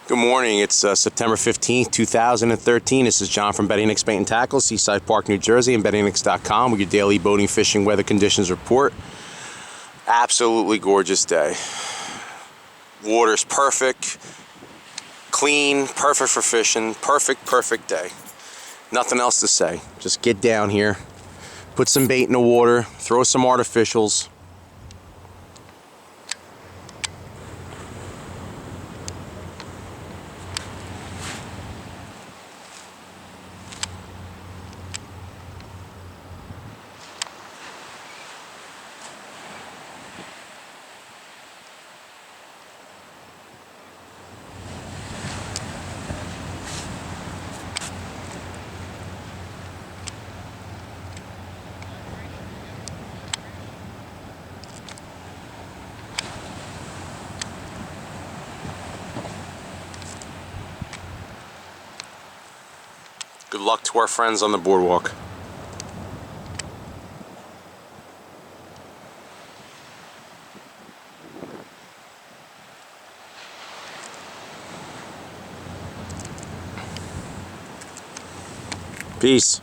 Good morning. It's September 15th, 2013. This is John from Betty Nicks Bait and Tackle, Seaside Park, New Jersey, and BettyNicks.com with your daily boating, fishing, weather conditions report. Absolutely gorgeous day. Water's perfect, clean, perfect for fishing. Perfect day. Nothing else to say. Just get down here, put some bait in the water, throw some artificials. Good luck to our friends on the boardwalk. Peace.